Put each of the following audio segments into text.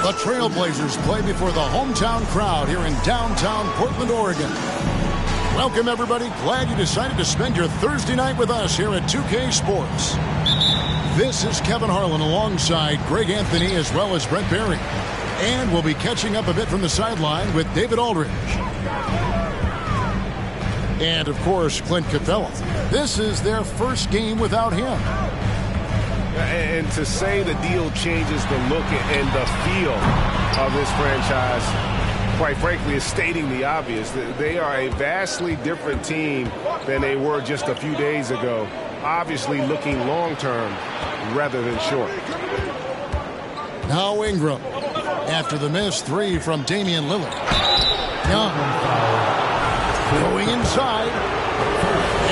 The Trailblazers play before the hometown crowd here in downtown Portland, Oregon. Welcome, everybody. Glad you decided to spend your Thursday night with us here at 2K Sports. This is Kevin Harlan alongside Greg Anthony as well as Brent Barry. And we'll be catching up a bit from the sideline with David Aldridge. And, of course, Clint Capella. This is their first game without him. And to say the deal changes the look and the feel of this franchise, quite frankly, is stating the obvious. They are a vastly different team than they were just a few days ago. Obviously looking long-term rather than short. Now Ingram. After the missed three from Damian Lillard. Young. Going inside.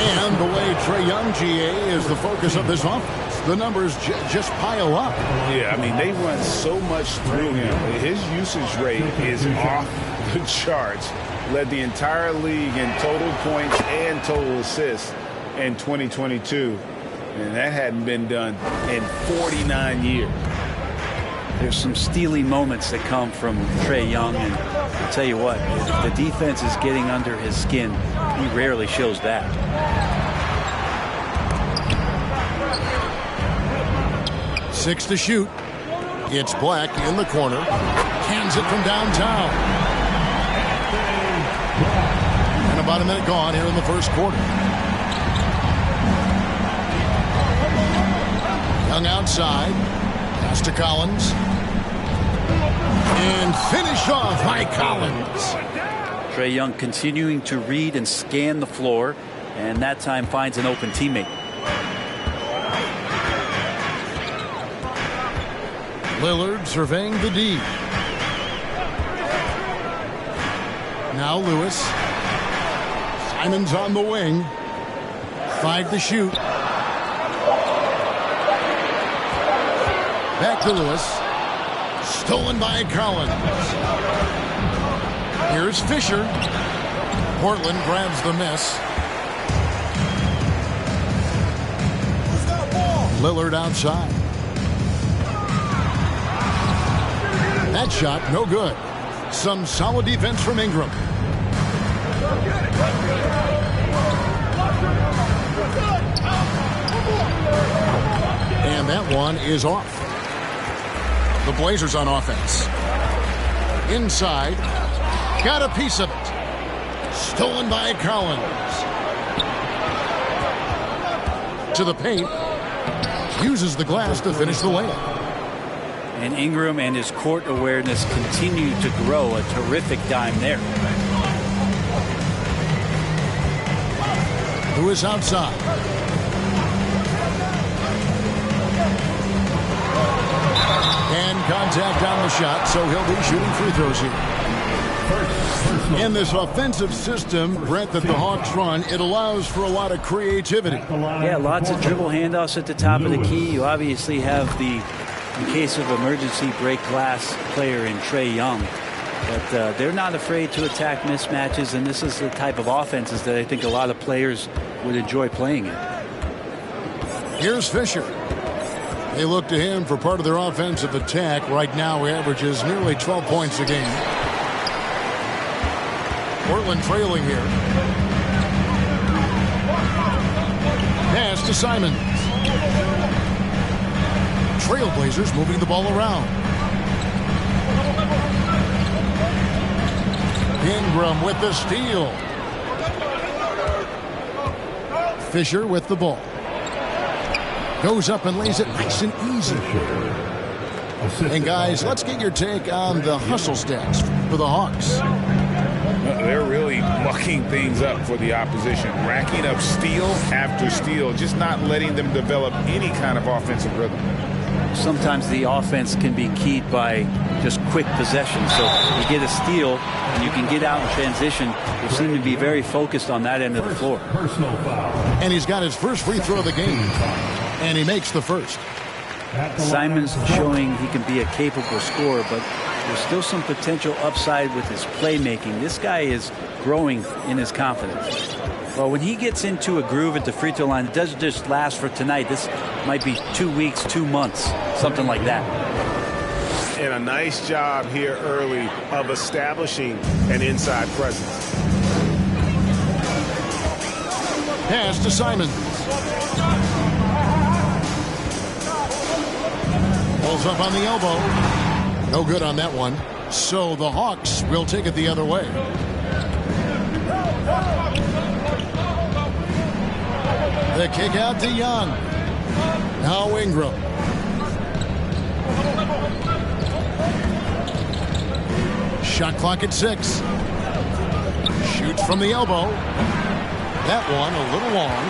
And the way Trae Young, GA, is the focus of this offense. The numbers just pile up. Yeah, I mean, they run so much through him. His usage rate is off the charts. Led the entire league in total points and total assists in 2022. And that hadn't been done in 49 years. There's some steely moments that come from Trae Young, and I'll tell you what, if the defense is getting under his skin, he rarely shows that. 6 to shoot. It's Black in the corner. Cans it from downtown. And about a minute gone here in the first quarter. Young outside. Pass to Collins. And finish off by Collins. Trae Young continuing to read and scan the floor, and that time finds an open teammate. Lillard surveying the D. Now Lewis. Simon's on the wing. 5 to shoot. Back to Lewis. Stolen by Collins. Here's Fisher. Portland grabs the miss. Lillard outside. That shot, no good. Some solid defense from Ingram. And that one is off. The Blazers on offense. Inside. Got a piece of it. Stolen by Collins. To the paint. Uses the glass to finish the layup. And Ingram and his court awareness continue to grow. A terrific dime there. Lewis outside. And contact on the shot, so he'll be shooting free throws here. In this offensive system, Brent, that the Hawks run, it allows for a lot of creativity. Yeah, lots of dribble handoffs at the top of the key. You obviously have the, in case of emergency, break glass player in Trae Young. But they're not afraid to attack mismatches, and this is the type of offenses that I think a lot of players would enjoy playing in. Here's Fisher. They look to him for part of their offensive attack. Right now, he averages nearly 12 points a game. Portland trailing here. Pass to Simons. Trailblazers moving the ball around. Ingram with the steal. Fisher with the ball. Goes up and lays it nice and easy. And guys, let's get your take on the hustle stats for the Hawks. They're really mucking things up for the opposition, racking up steal after steal, just not letting them develop any kind of offensive rhythm. Sometimes the offense can be keyed by just quick possession. So you get a steal and you can get out in transition. They seem to be very focused on that end of the floor. And he's got his first free throw of the game. And he makes the first. Simon's showing he can be a capable scorer, but there's still some potential upside with his playmaking. This guy is growing in his confidence. Well, when he gets into a groove at the free throw line, it doesn't just last for tonight. This might be 2 weeks, 2 months, something like that. And a nice job here early of establishing an inside presence. Pass to Simons. Pulls up on the elbow. No good on that one. So the Hawks will take it the other way. The kick out to Young. Now Ingram. Shot clock at 6. Shoots from the elbow. That one a little long.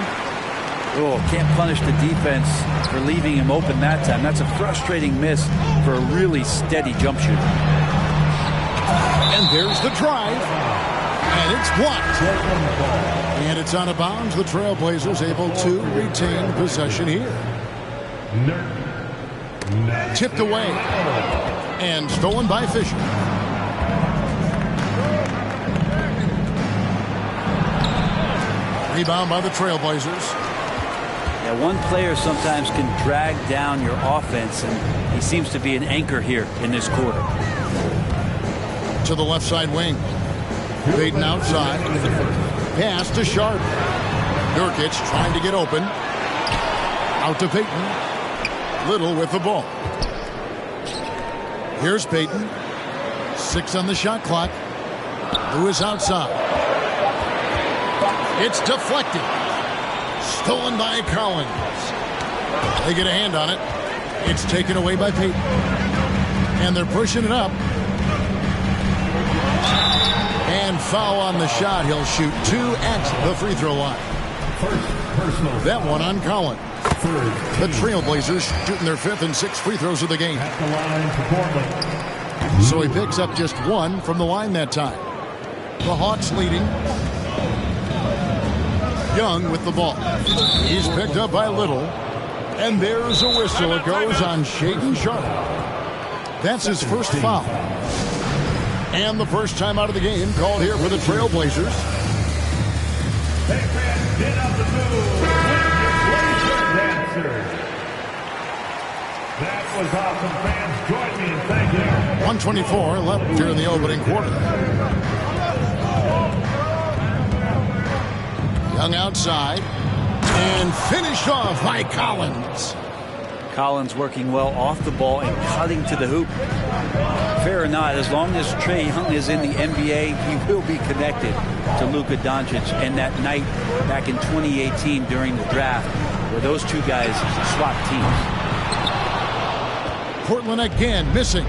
Oh, can't punish the defense for leaving him open that time. That's a frustrating miss for a really steady jump shooter. And there's the drive. And it's blocked. And it's out of bounds. The Trailblazers able to retain possession here. Tipped away. And stolen by Fisher. Rebound by the Trailblazers. Yeah, one player sometimes can drag down your offense, and he seems to be an anchor here in this quarter. To the left side wing. Payton outside. Pass to Sharp. Nurkic trying to get open. Out to Payton. Little with the ball. Here's Payton. 6 on the shot clock. Lewis outside. It's deflected. Stolen by Collins. They get a hand on it. It's taken away by Payton. And they're pushing it up. And foul on the shot. He'll shoot 2 at the free throw line. That one on Collins. The Trailblazers shooting their 5th and 6th free throws of the game. So he picks up just 1 from the line that time. The Hawks leading. Young with the ball. He's picked up by Little. And there's a whistle. It goes on Shaedon Sharp. That's his first foul. And the first time out of the game called here for the Trailblazers. That was awesome, fans. Join me in thanking 124 left here in the opening quarter. Young outside. And finished off by Collins. Collins working well off the ball and cutting to the hoop. Fair or not, as long as Trae Young is in the NBA, he will be connected to Luka Doncic. And that night back in 2018 during the draft, where those two guys swapped teams. Portland again missing.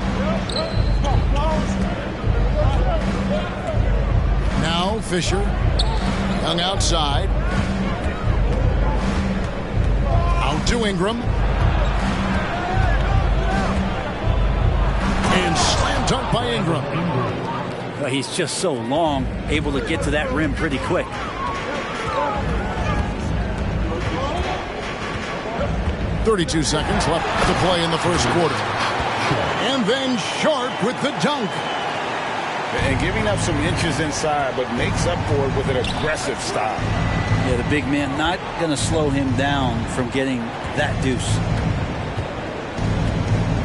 Now Fisher. Young outside. Out to Ingram. And slam dunk by Ingram. Well, he's just so long, able to get to that rim pretty quick. .32 seconds left to play in the first quarter. And then Sharp with the dunk. And giving up some inches inside, but makes up for it with an aggressive style. Yeah, the big man not going to slow him down from getting that deuce.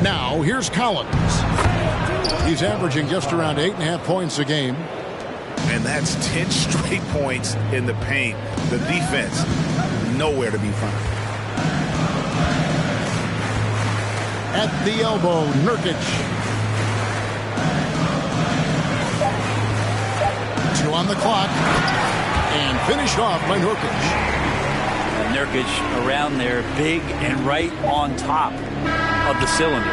Now, here's Collins. He's averaging just around 8.5 points a game. And that's 10 straight points in the paint. The defense, nowhere to be found. At the elbow, Nurkic. 2 on the clock. And finished off by Nurkic. Nurkic around there, big and right on top of the cylinder.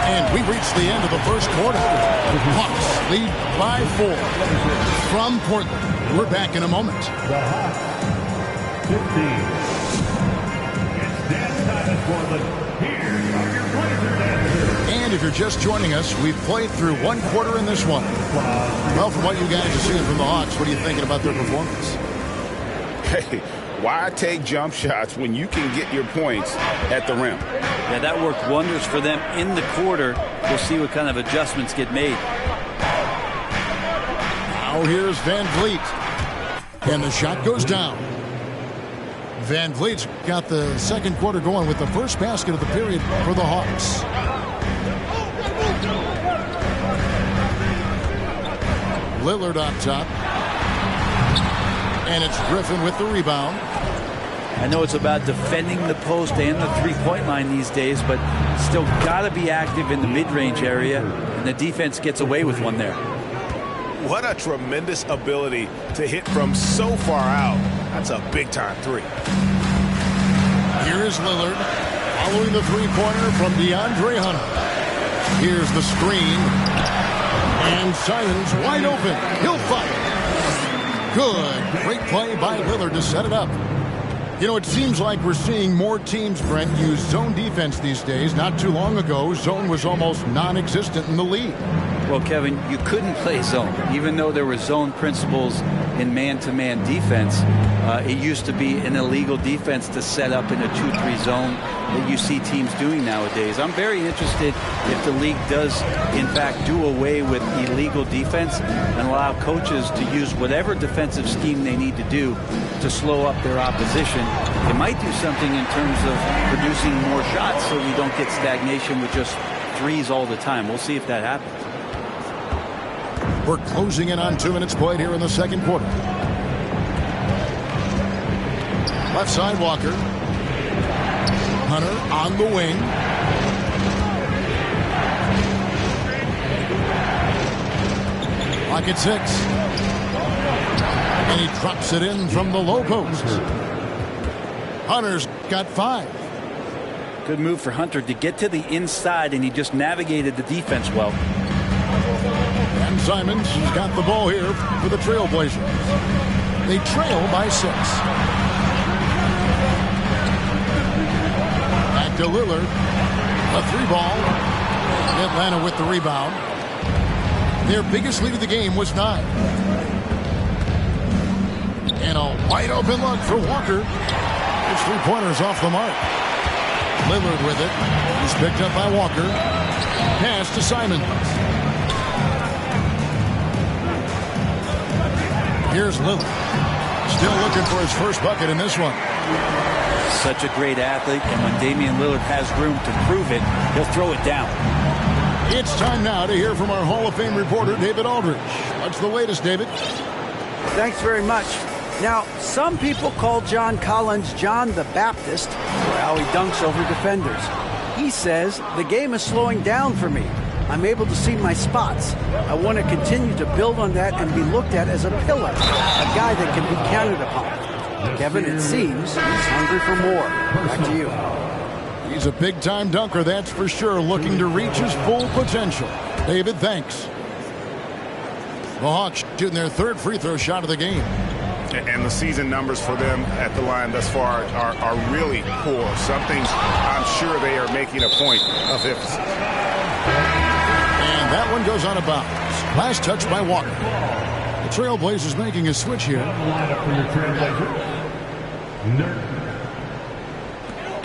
And we reached the end of the first quarter. Hawks lead by 4 from Portland. We're back in a moment. the Hawks 15. It's dance time in Portland. Here are your Blazer dancers. And if you're just joining us, we've played through 1 quarter in this one. Well, from what you guys are seeing from the Hawks, what are you thinking about their performance? Hey, why take jump shots when you can get your points at the rim? Yeah, that worked wonders for them in the quarter. We'll see what kind of adjustments get made. Now here's Van Vliet. And the shot goes down. Van Vliet's got the second quarter going with the first basket of the period for the Hawks. Lillard on top. And it's Griffin with the rebound. I know it's about defending the post and the three-point line these days, but still got to be active in the mid-range area, and the defense gets away with one there. What a tremendous ability to hit from so far out. That's a big-time three. Here is Lillard following the three-pointer from DeAndre Hunter. Here's the screen. And Simons wide open. He'll fire. Good. Great play by Lillard to set it up. You know, it seems like we're seeing more teams, Brent, use zone defense these days. Not too long ago, zone was almost non-existent in the league. Well, Kevin, you couldn't play zone. Even though there were zone principles in man-to-man defense, it used to be an illegal defense to set up in a 2-3 zone that you see teams doing nowadays. I'm very interested if the league does, in fact, do away with illegal defense and allow coaches to use whatever defensive scheme they need to do to slow up their opposition. It might do something in terms of producing more shots so we don't get stagnation with just threes all the time. We'll see if that happens. We're closing in on 2 minutes played here in the second quarter. Left side, Walker. Hunter on the wing. Clock at 6. And he drops it in from the low post. Hunter's got 5. Good move for Hunter to get to the inside, and he just navigated the defense well. And Simons has got the ball here for the Trailblazers. They trail by 6. Back to Lillard. A 3-ball. Atlanta with the rebound. Their biggest lead of the game was 9. And a wide open look for Walker. His 3-pointer's off the mark. Lillard with it. He's picked up by Walker. Pass to Simons. Here's Lillard. Still looking for his first bucket in this one. Such a great athlete, and when Damian Lillard has room to prove it, he'll throw it down. It's time now to hear from our Hall of Fame reporter, David Aldridge. What's the latest, David? Thanks very much. Now, some people call John Collins John the Baptist for how he dunks over defenders. He says, the game is slowing down for me. I'm able to see my spots. I want to continue to build on that and be looked at as a pillar, a guy that can be counted upon. Kevin, it seems he's hungry for more. Back to you. He's a big-time dunker, that's for sure, looking to reach his full potential. David, thanks. The Hawks shooting their 3rd free throw shot of the game. And the season numbers for them at the line thus far are really poor. Something I'm sure they are making a point of emphasis. And that one goes out of bounds. Last touch by Walker. The Trailblazers making a switch here.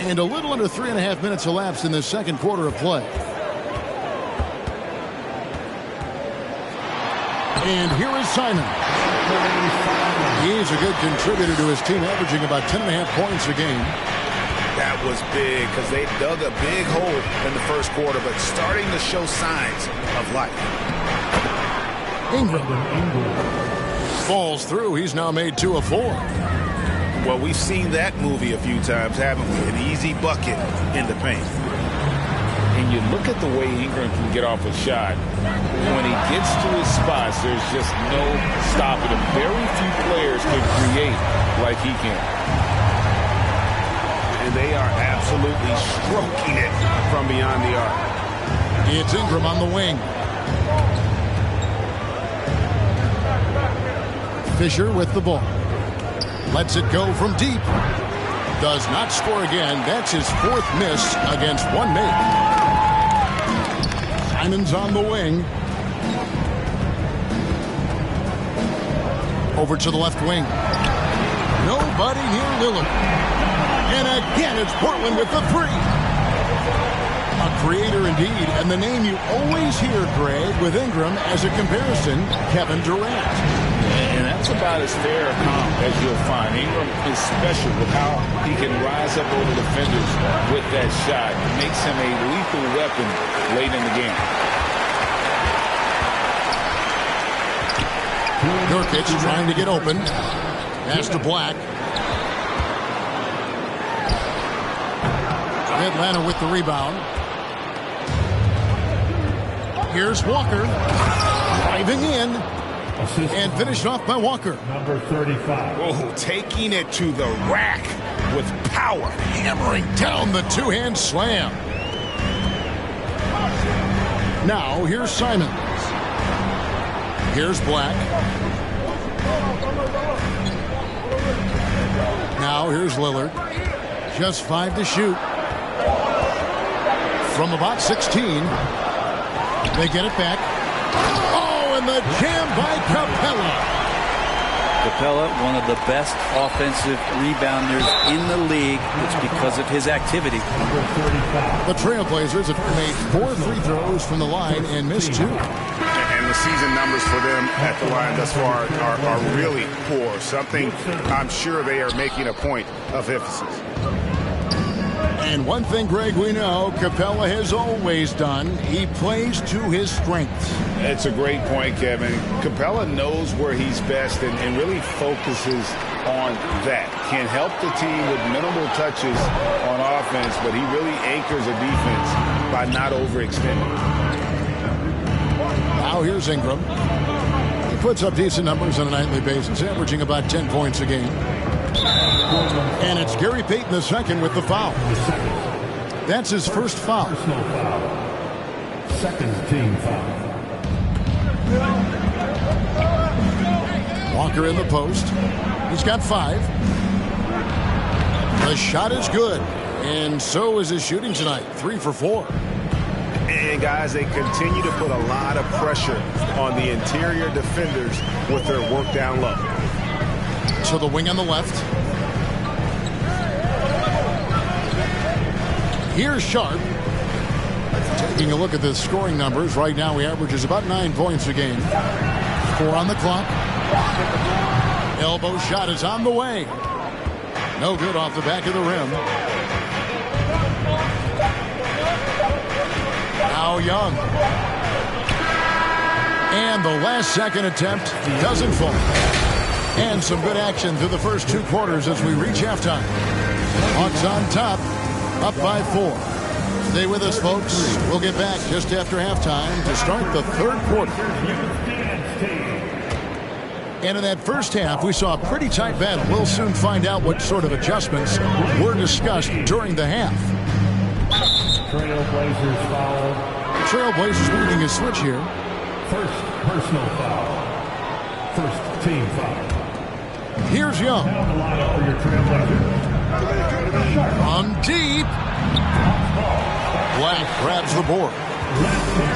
And a little under 3.5 minutes elapsed in the second quarter of play. And here is Simon. He's a good contributor to his team, averaging about 10.5 points a game. That was big because they dug a big hole in the first quarter, but starting to show signs of life. Ingram falls through. He's now made 2 of 4. Well, we've seen that movie a few times, haven't we? An easy bucket in the paint. And you look at the way Ingram can get off a shot. When he gets to his spots, there's just no stopping him. Very few players can create like he can. And they are absolutely stroking it from beyond the arc. It's Ingram on the wing. Fisher with the ball. Lets it go from deep. Does not score again. That's his 4th miss against one mate. Simons on the wing. Over to the left wing. Nobody near Lillard. And again, it's Portland with the 3. A creator indeed, and the name you always hear, Greg, with Ingram as a comparison, Kevin Durant. And that's about as fair a comp as you'll find. Ingram is special with how he can rise up over defenders with that shot. It makes him a lethal weapon late in the game. Nurkic trying to get open. Pass to Black. Atlanta with the rebound. Here's Walker. Driving in. And finished off by Walker. Number 35. Oh, taking it to the rack with power. Hammering down the two-hand slam. Now, here's Simons. Here's Black. Now, here's Lillard. Just 5 to shoot. From about 16. They get it back. Oh, and the jam by Capella. Capella, one of the best offensive rebounders in the league. It's because of his activity. The Trailblazers have made 4 free throws from the line and missed 2. And the season numbers for them at the line thus far are really poor. Something I'm sure they are making a point of emphasis. And one thing, Greg, we know Capella has always done. He plays to his strengths. It's a great point, Kevin. Capella knows where he's best and really focuses on that. Can help the team with minimal touches on offense, but he really anchors a defense by not overextending. Now here's Ingram. He puts up decent numbers on a nightly basis, averaging about 10 points a game. And it's Gary Payton II with the foul. That's his first foul. Personal foul. Second team foul. Walker in the post. He's got 5. The shot is good. And so is his shooting tonight. 3 for 4. And guys, they continue to put a lot of pressure on the interior defenders with their work down low. To the wing on the left. Here's Sharp. Taking a look at the scoring numbers. Right now he averages about 9 points a game. 4 on the clock. Elbow shot is on the way. No good off the back of the rim. Now Young. And the last second attempt doesn't fall. And some good action through the first 2 quarters as we reach halftime. Hawks on top, up by 4. Stay with us, folks. We'll get back just after halftime to start the 3rd quarter. And in that first half, we saw a pretty tight battle. We'll soon find out what sort of adjustments were discussed during the half. Trailblazers foul. Trailblazers leading a switch here. First personal foul. First team foul. Here's Young. Down the lineup for your Trailblazers. From deep. Black grabs the board.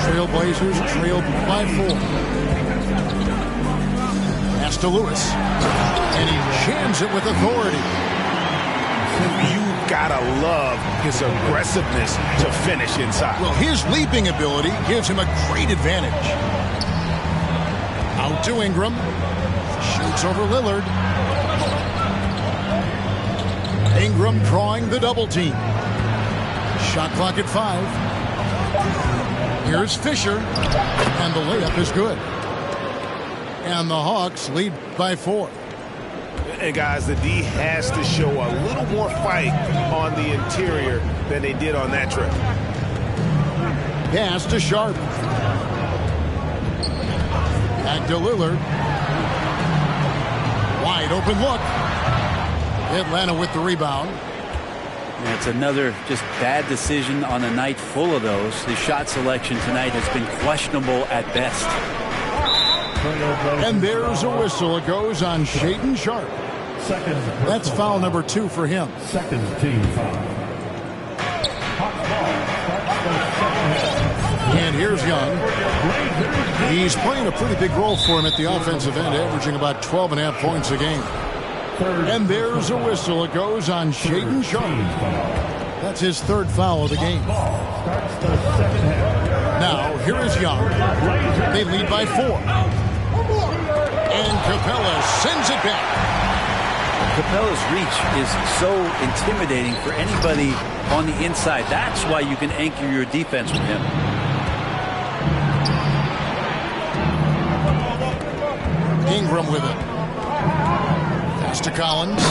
Trailblazers trailed by 4. Pass to Lewis. And he jams it with authority. You gotta love his aggressiveness to finish inside. Well, his leaping ability gives him a great advantage. Out to Ingram. Shoots over Lillard. Ingram drawing the double team. Shot clock at 5. Here's Fisher. And the layup is good. And the Hawks lead by 4. And guys, the D has to show a little more fight on the interior than they did on that trip. Pass to Sharp. Back to Lillard. Wide open look. Atlanta with the rebound. And it's another just bad decision on a night full of those. His shot selection tonight has been questionable at best. And there's a whistle. It goes on Shaedon Sharp. That's foul number 2 for him. Second team foul. And here's Young. He's playing a pretty big role for him at the offensive end, averaging about 12.5 points a game. And there's a whistle. It goes on Shaedon Sharp. That's his 3rd foul of the game. Now, here is Young. They lead by 4. And Capella sends it back. Capella's reach is so intimidating for anybody on the inside. That's why you can anchor your defense with him. Ingram with it. Pass to Collins.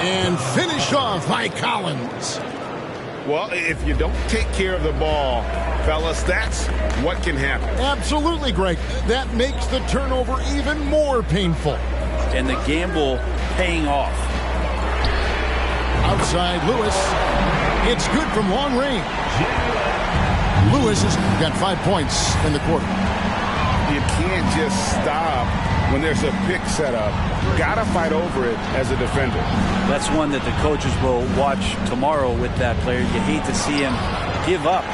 And finished off by Collins. Well, if you don't take care of the ball, fellas, that's what can happen. Absolutely, Greg. That makes the turnover even more painful. And the gamble paying off. Outside Lewis. It's good from long range. Lewis has got 5 points in the quarter. You can't just stop when there's a pick set up. Got to fight over it as a defender. That's one that the coaches will watch tomorrow with that player. You hate to see him give up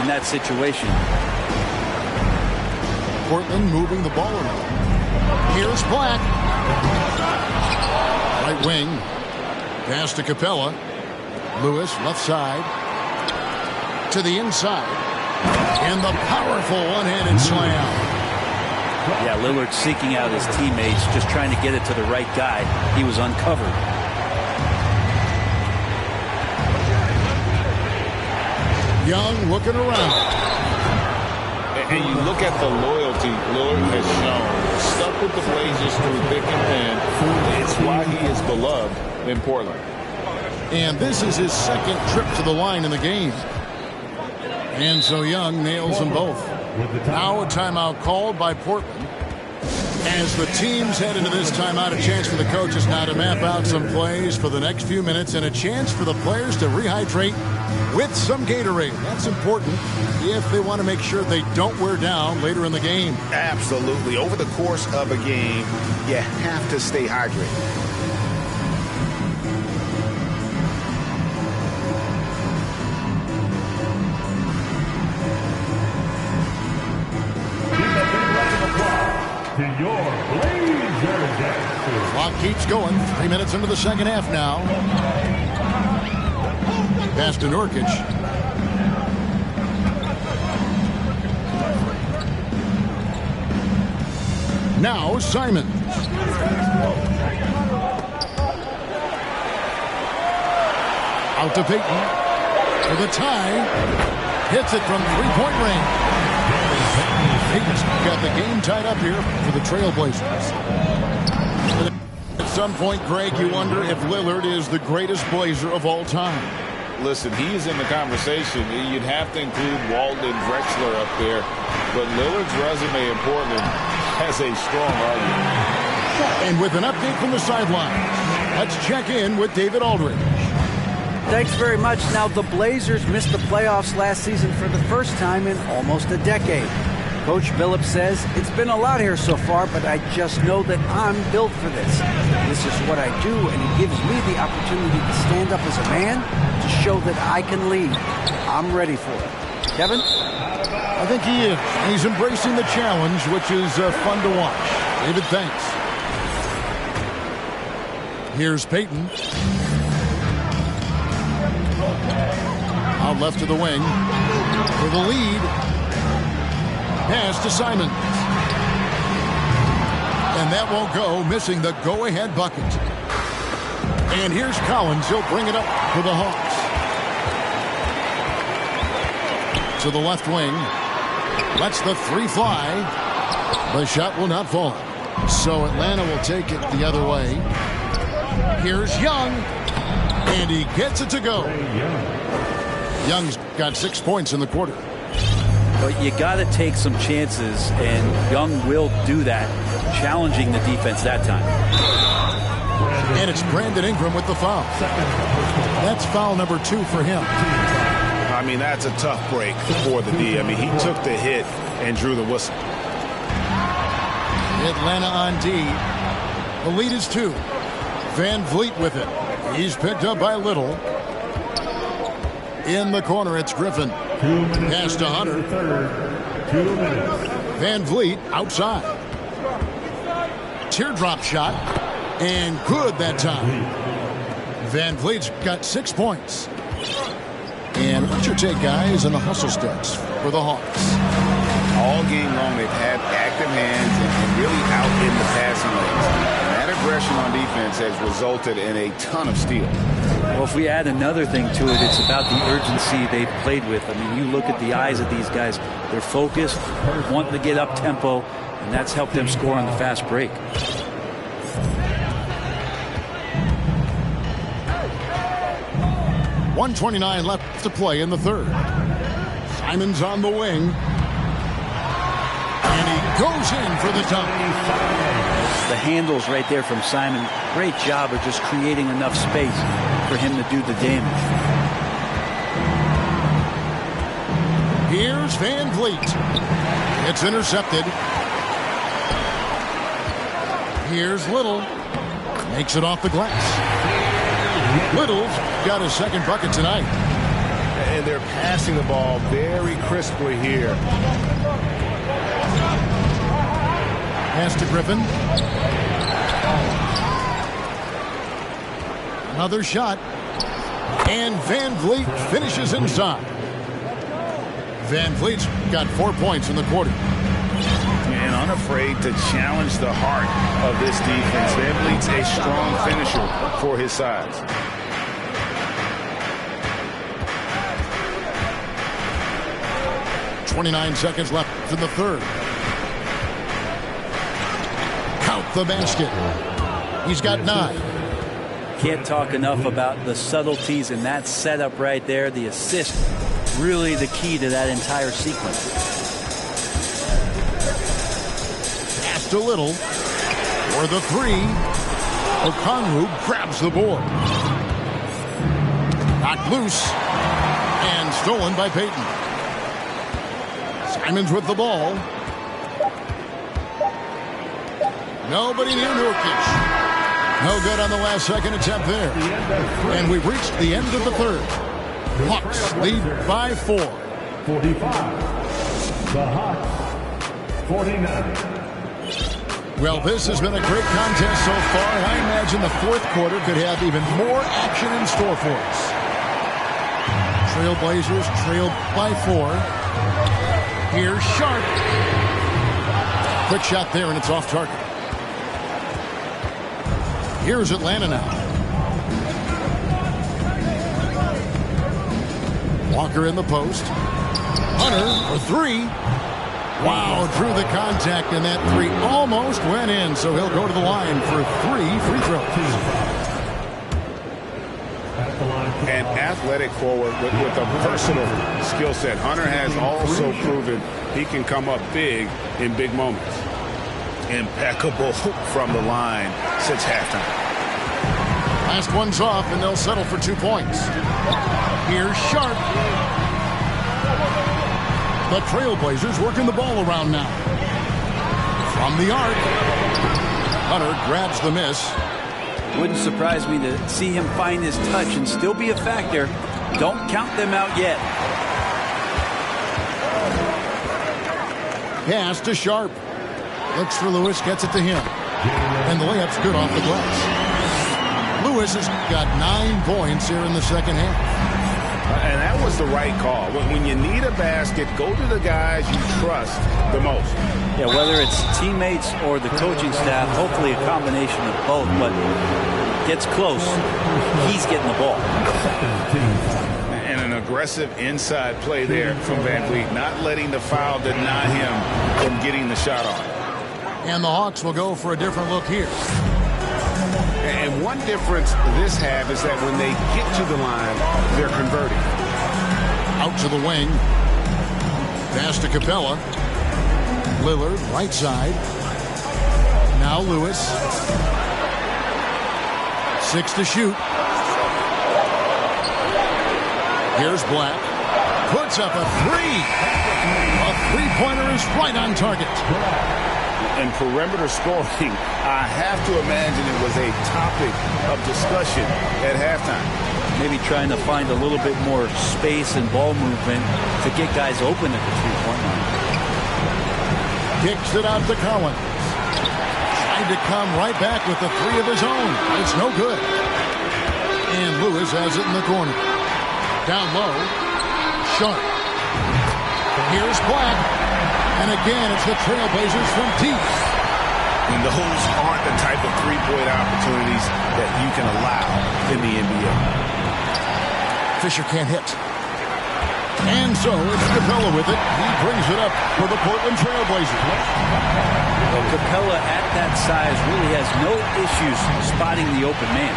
in that situation. Portland moving the ball around. Here's Black. Right wing. Pass to Capella. Lewis, left side. To the inside. And the powerful one-handed slam. Yeah, Lillard seeking out his teammates, just trying to get it to the right guy. He was uncovered. Young looking around. And you look at the loyalty Lillard has shown. Stuck with the Blazers through thick and thin. It's why he is beloved in Portland. And this is his second trip to the line in the game. And so Young nails them both. Now a timeout called by Portland. As the teams head into this timeout, a chance for the coaches now to map out some plays for the next few minutes and a chance for the players to rehydrate with some Gatorade. That's important if they want to make sure they don't wear down later in the game. Absolutely. Over the course of a game, you have to stay hydrated. To your Blazers answer. Clock keeps going. 3 minutes into the second half now. Pass to Nurkic. Now Simon. Out to Payton. For the tie. Hits it from three-point range. Payton's got the game tied up here for the Trailblazers. At some point, Greg, you wonder if Lillard is the greatest Blazer of all time. Listen, he's in the conversation. You'd have to include Walton Drexler up there. But Lillard's resume in Portland has a strong argument. And with an update from the sidelines, let's check in with David Aldridge. Thanks very much. Now, the Blazers missed the playoffs last season for the first time in almost a decade. Coach Billups says, it's been a lot here so far, but I just know that I'm built for this. This is what I do, and it gives me the opportunity to stand up as a man to show that I can lead. I'm ready for it. Kevin? I think he is. He's embracing the challenge, which is fun to watch. David, thanks. Here's Payton. Out left to the wing. For the lead. Pass to Simons. And that won't go, missing the go-ahead bucket. And here's Collins. He'll bring it up for the Hawks. To the left wing. Lets the three fly. The shot will not fall. So Atlanta will take it the other way. Here's Young. And he gets it to go. Young's got 6 points in the quarter. But you got to take some chances, and Young will do that, challenging the defense that time. And it's Brandon Ingram with the foul. That's foul number 2 for him. I mean, that's a tough break for the D. I mean, he took the hit and drew the whistle. Atlanta on D. The lead is 2. Van Vliet with it. He's picked up by Little. In the corner, it's Griffin. Pass to Hunter. 2 minutes. Van Vliet outside. Teardrop shot. And good that time. Van Vliet's got 6 points. And what's your take, guys, on the hustle stats for the Hawks? All game long, they've had active hands and really out in the passing lanes. And that aggression on defense has resulted in a ton of steals. Well, if we add another thing to it, it's about the urgency they've played with. I mean, you look at the eyes of these guys. They're focused, wanting to get up tempo, And that's helped them score on the fast break. .129 left to play in the third. Simon's on the wing. And he goes in for the dunk. The handles right there from Simon. Great job of just creating enough space for him to do the damage. Here's Van Vliet. It's intercepted. Here's Little. Makes it off the glass. Little's got his second bucket tonight. And they're passing the ball very crisply here. Pass to Griffin. Another shot. And Van Vliet finishes inside. Van Vliet's got 4 points in the quarter. And unafraid to challenge the heart of this defense. Van Vliet's a strong finisher for his size. .29 seconds left in the third. Count the basket. He's got 9. Can't talk enough about the subtleties in that setup right there. The assist, really the key to that entire sequence. Pass to Little for the 3. Okongwu grabs the board. Knocked loose and stolen by Payton. Simon's with the ball. Nobody near Nurkic. No good on the last second attempt there. And we've reached the end of the third. Hawks lead by 4. 45. The Hawks, 49. Well, this has been a great contest so far, and I imagine the fourth quarter could have even more action in store for us. Trailblazers trailed by 4. Here's Sharp. Quick shot there, and it's off target. Here's Atlanta now. Walker in the post. Hunter for 3. Wow, drew the contact, and that 3 almost went in, so he'll go to the line for 3 free throws. An athletic forward with a versatile skill set. Hunter has also proven he can come up big in big moments. Impeccable from the line since halftime. Last one's off, and they'll settle for 2 points. Here's Sharp. The Trailblazers working the ball around now. From the arc. Hunter grabs the miss. Wouldn't surprise me to see him find his touch and still be a factor. Don't count them out yet. Pass to Sharp. Looks for Lewis, gets it to him. And the layup's good off the glass. Lewis has got 9 points here in the second half. And that was the right call. When you need a basket, go to the guys you trust the most. Yeah, whether it's teammates or the coaching staff, hopefully a combination of both, but gets close. He's getting the ball. And an aggressive inside play there from Van Vliet, not letting the foul deny him from getting the shot off. And the Hawks will go for a different look here. And one difference this half is that when they get to the line, they're converting. Out to the wing. Pass to Capella. Lillard, right side. Now Lewis. 6 to shoot. Here's Black. Puts up a 3. A three-pointer is right on target. And perimeter scoring, I have to imagine it was a topic of discussion at halftime. Maybe trying to find a little bit more space and ball movement to get guys open at the three-point line. Kicks it out to Collins. Tried to come right back with the 3 of his own. It's no good. And Lewis has it in the corner. Down low. Sharp. Here's Black. And again, it's the Trailblazers from deep. And those aren't the type of three-point opportunities that you can allow in the NBA. Fisher can't hit. And so it's Capella with it. He brings it up for the Portland Trailblazers. Well, Capella at that size really has no issues spotting the open man.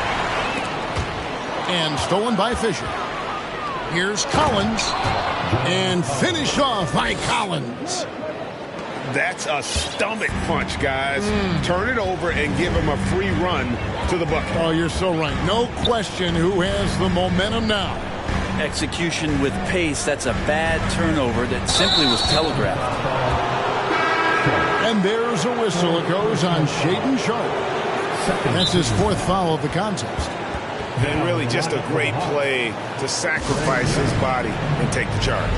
And stolen by Fisher. Here's Collins. And finished off by Collins. That's a stomach punch, guys. Turn it over and give him a free run to the bucket. Oh, you're so right. No question who has the momentum now. Execution with pace. That's a bad turnover that simply was telegraphed. And there's a whistle. It goes on Shaedon Sharpe. That's his 4th foul of the contest. And really just a great play to sacrifice his body and take the charge.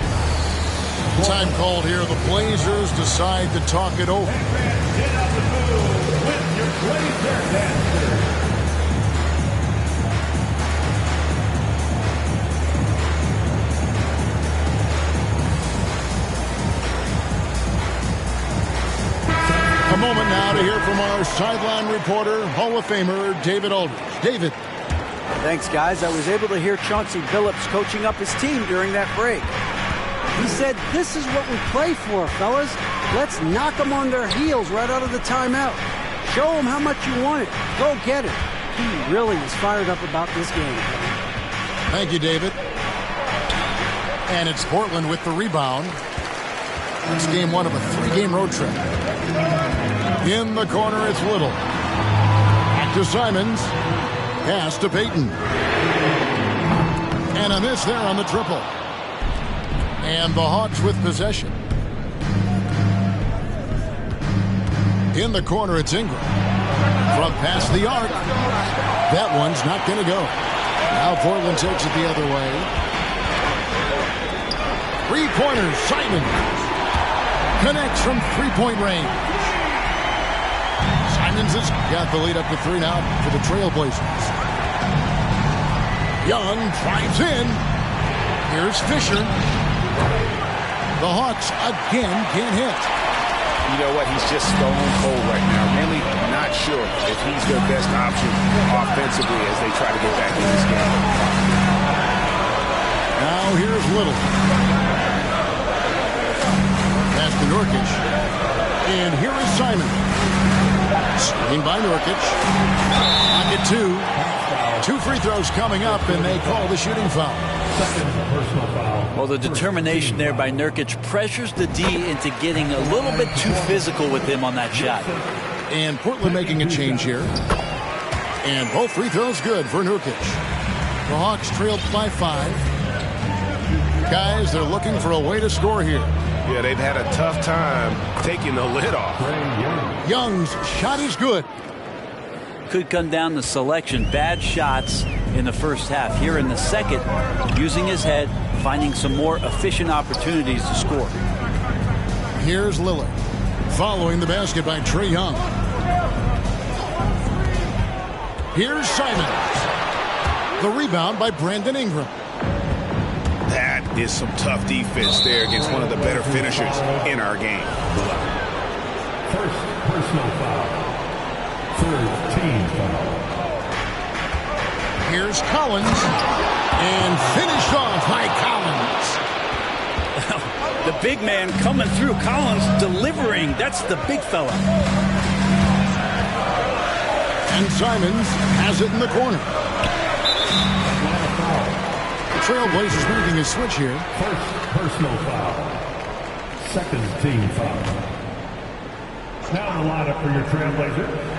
Time called here. The Blazers decide to talk it over. A moment now to hear from our sideline reporter, Hall of Famer David Aldridge. David. Thanks, guys. I was able to hear Chauncey Billups coaching up his team during that break. He said, "This is what we play for, fellas. Let's knock them on their heels right out of the timeout. Show them how much you want it. Go get it." He really is fired up about this game. Thank you, David. And it's Portland with the rebound. It's game 1 of a 3-game road trip. In the corner, it's Little. Back to Simons. Pass to Payton. And a miss there on the triple. And the Hawks with possession. In the corner, it's Ingram. From past the arc. That one's not going to go. Now Portland takes it the other way. 3-pointers, Simons. Connects from 3-point range. Simons has got the lead up to 3 now for the Trailblazers. Young drives in. Here's Fisher. The Hawks again can't hit. You know what? He's just stone cold right now. Really not sure if he's their best option offensively as they try to get back in this game. Now here's Little. Pass to Nurkic. And here is Simon. Swinging by Nurkic. Pocket 2. 2 free throws coming up, and they call the shooting foul. Well, the determination there by Nurkic pressures the D into getting a little bit too physical with him on that shot. And Portland making a change here. And both free throws good for Nurkic. The Hawks trailed by 5. Guys, they're looking for a way to score here. Yeah, they've had a tough time taking the lid off. Young's shot is good. Could come down to selection. Bad shots in the first half. Here in the second, using his head, finding some more efficient opportunities to score. Here's Lillard. Following the basket by Trae Young. Here's Simons. The rebound by Brandon Ingram. That is some tough defense there against one of the better finishers in our game. First personal foul. Third team foul. Here's Collins. And finished off by Collins. The big man coming through. Collins delivering. That's the big fella. And Simons has it in the corner. The Trailblazers making a switch here. First personal foul. Second team foul. Now the lineup for your Trailblazers.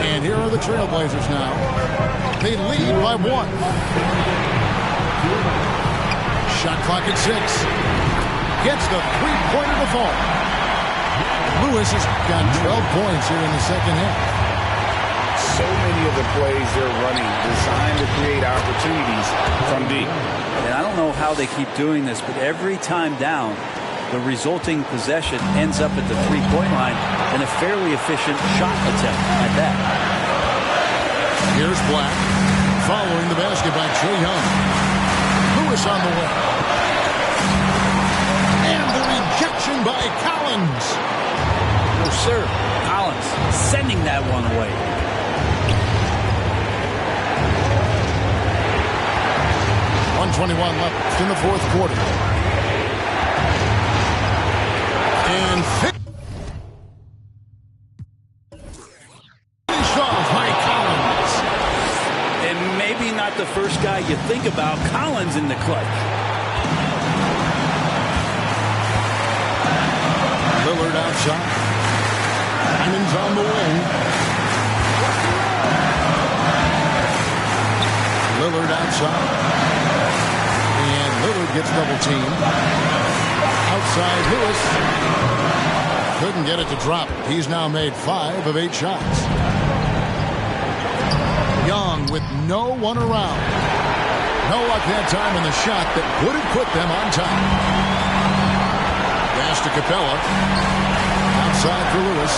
And here are the Trailblazers now. They lead by 1. Shot clock at 6. Gets the 3-pointer to fall. Lewis has got 12 points here in the second half. So many of the plays they're running designed to create opportunities from deep. And I don't know how they keep doing this, but every time down, the resulting possession ends up at the 3-point line and a fairly efficient shot attempt at that. Here's Black. Following the basket by Trae Young. Lewis on the way. And the rejection by Collins. No, sir. Collins sending that one away. .121 left in the fourth quarter. And you think about Collins in the clutch. Lillard outside. Diamond's on the wing. Lillard outside. And Lillard gets double teamed. Outside Lewis. Couldn't get it to drop. He's now made 5 of 8 shots. Young with no one around. No luck that time in the shot that would have put them on top. Pass to Capella. Outside for Lewis.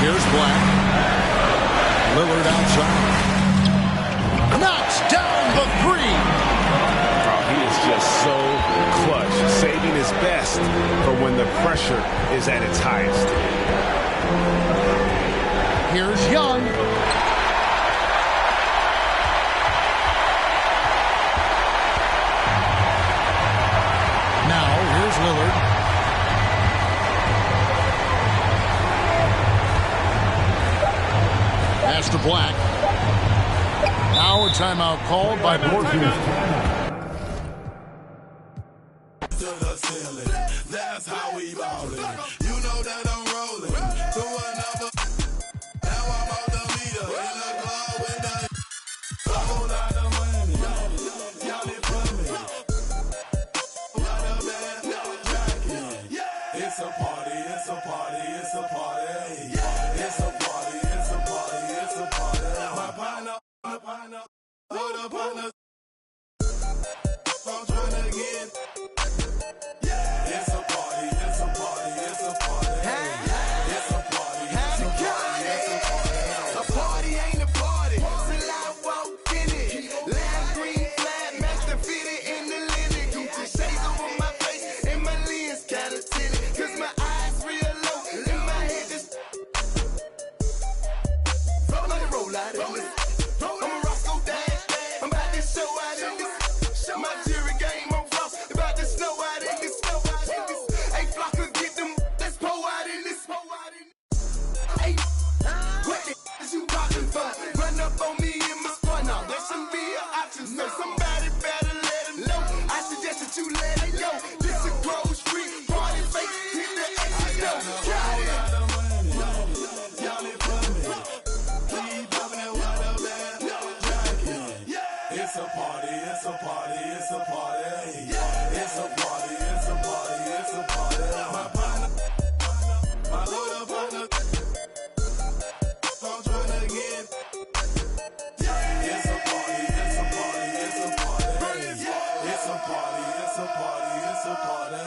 Here's Black. Lillard outside. Knocks down the 3. Oh, he is just so clutch, saving his best for when the pressure is at its highest. Here's Young. Now, here's Lillard. Pass to Black. Now a timeout called by Portland. That's how we ballin'. You know that I'm rollin' to another. Now I'm on the meter in the club with the whole lot of money. Y'all it for me. What a bad jacket. It's a party, it's a party, it's a party. It's a party, it's a party, it's a party. My partner, hold up, partner. I'm tryna get. It's a party, it's a party, it's a party. It's a party, it's a party, it's a party. A party ain't a party till I walk in it. Lime green flag, master fitted in the linen. Gucci shades over my face and my lens kinda tinted. Cause my eyes real low and my head just roll out of this. I'm a Roscoe Dash. I'm about to show out in this. My jury game on floss. About to snow out in this. Hey, Flocker, get them. Let's pour out in this. Hey, what the is you talking for? Run up on me in my spot now. There shouldn't be an option. So somebody better let him know. I suggest that you let it go. This is Grove Street. Party face. Hit the exit door. Got it. Y'all it for me. Keep popping that water bad jacket. It's a party, it's a party, it's a party. It's a party, it's a party, it's a party. My partner, my little partner, I'm tryna get. It's a party, it's a party, it's a party. It's a party, it's a party, it's a party.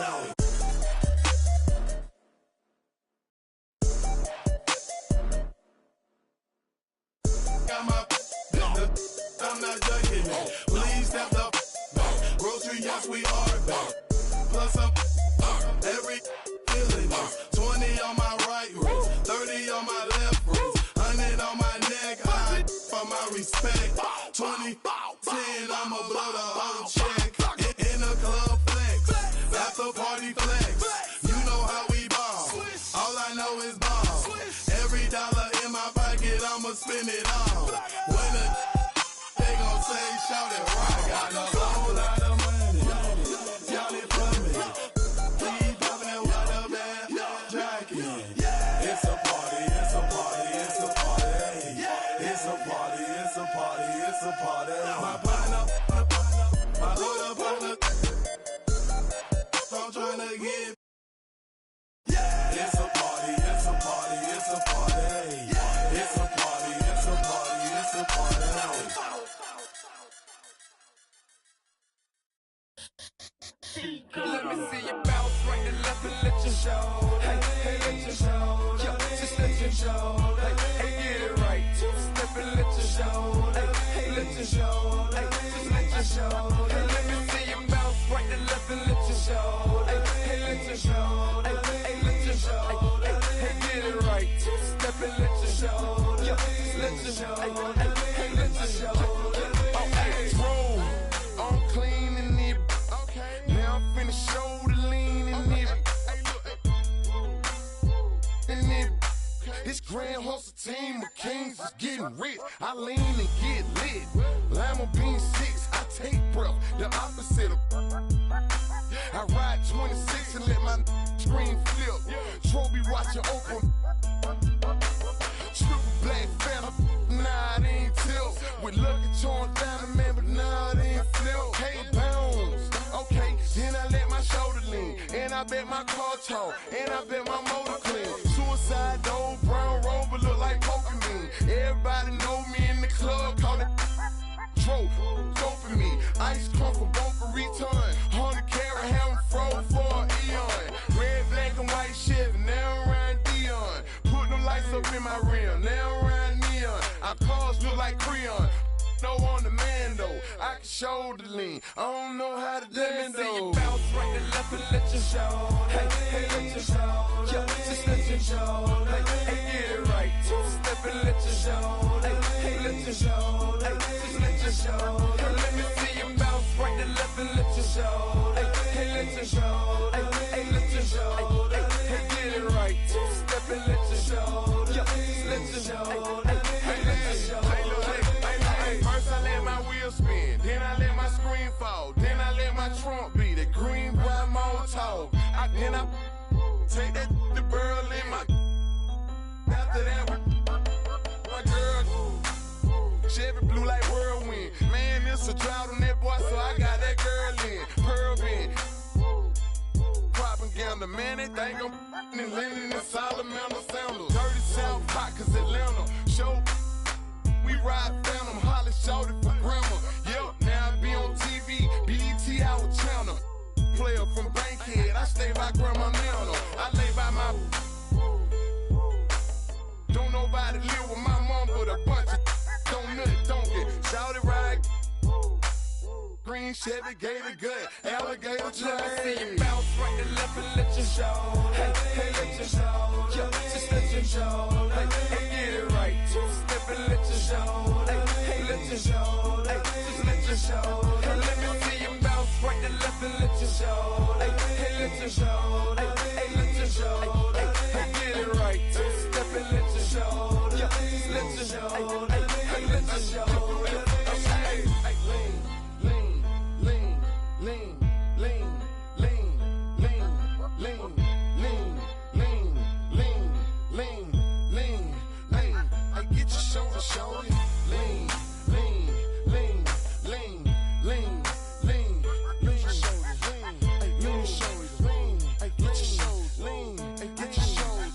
Got my I'm not ducking it. Please step up. Grocery, yes, we are back. Plus up every feeling is 20 on my right wrist, 30 on my left wrist, 100 on my neck. I for my respect. 20, 10, I'ma blow the whole check. In the club flex, after party flex. You know how we ball. All I know is ball. Every dollar in my pocket, I'ma spend it all. When they gon' say, shout it right. Got a whole lot of money. Y'all it for me. Keep popping that water bad jacket. It's a party, it's a party, it's a party. It's a party, it's a party, it's a party. My partner, my little partner, I'm tryna get. It's a party, it's a party, it's a party. It's a party, it's a party, it's a party. Let me see you bounce right and left and let you show. Hey, let you show. Yeah, just let you show. Hey, get it right. Step and let you show. Hey, let you show. Hey, just let you show. Hey, let me see you bounce right and left and let you show. Hey, let you show. Hey, let you show. Hey, get it right. Step and let you show. Yeah, just let you show. Hey, let you show. Oh, hey, roll. I'm clean and it. Now I'm finna show the lean in it. In it. This grand hustle team of kings is getting rich. I lean and get lit. Lima bean 6, I take breath, the opposite of. I ride 26 and let my screen flip. Trophy watching open. Triple black phantom, nah, it ain't tilt. With Lucky Charms down, man, but nah, it ain't flip. Hey, bounce, okay, then I let my shoulder lean. And I bet my car talk, and I bet my motor clean. Suicide door, brown rover, look like Pokemon. Everybody know me in the club, call it Tro, doping me. Ice crumb for Boca Raton. 100 carat, having fro for an eon. Red, black, and white Chevy, now around Dion. Put them lights up in my rim, now around neon. Our cars look like Creon. No on the man though, I can shoulder lean. I don't know how to dance though. Let me see you bounce right and left and let your show. Hey, hey, let your show. Yeah, just let your show. Hey, hey, get it right. Two-step and let your show. Hey, hey, let your show. Hey, just let your show. Hey, let me see you bounce right and left and let your show. Hey, hey, let your show. Hey, hey, let your show. Hey, hey, get it right. Two-step and let your show. Yeah, just let your show. Hey, hey, let your show. First I let my wheel spin, then I let my screen fall, then I let my trunk be the green bright Molotov. Then I take that the girl in my. After that, my girl Chevy blue like whirlwind. Man, it's a drought on that boy, so I got that girl in. Pearl in. Propaganda, man, they think I'm in Lennon and Salamander sandals. Dirty South Pot, cause Atlanta show. We ride Phantom, Holly shouted for grandma. Yep, now I be on TV, BET our channel. Player from Bankhead, I stay by Grandma Nana. I lay by my. Don't nobody live with my mom, but a bunch of don't nut, don't get. Shout it right. Green Chevy, Gator gut, alligator train. Let me see you bounce right and left and let your show. Hey, hey, let your show. Yeah, just let your show. Hey, hey, get it right. Two-step and let your show. Hey, hey, let your show. Hey, just let your show. Hey, let me see you bounce right and left and let your show. Hey, hey, let your show. Hey, hey, let your show. Hey, hey, get it right. Two-step and let your show. Yeah, just let your show. Hey, hey, let your show. Hey, hey, lean. Shoulder, lean, lean, lean, lean, lean, lean, lean your shoulders, lean, lean your shoulders, lean, get your shoulders, lean, get your shoulders,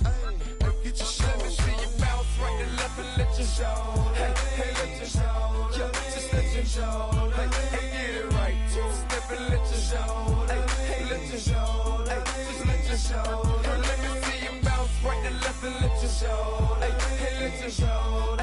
get your shoulders. Let me see you bounce right and left and let your show. Hey, hey, let your show. Yeah, just let your show. Hey, hey, get it right. Two-step and let your show. Hey, hey, let your show. Hey, just let your show. Let me see you bounce right and left and let your show. Hey, hey, let your show.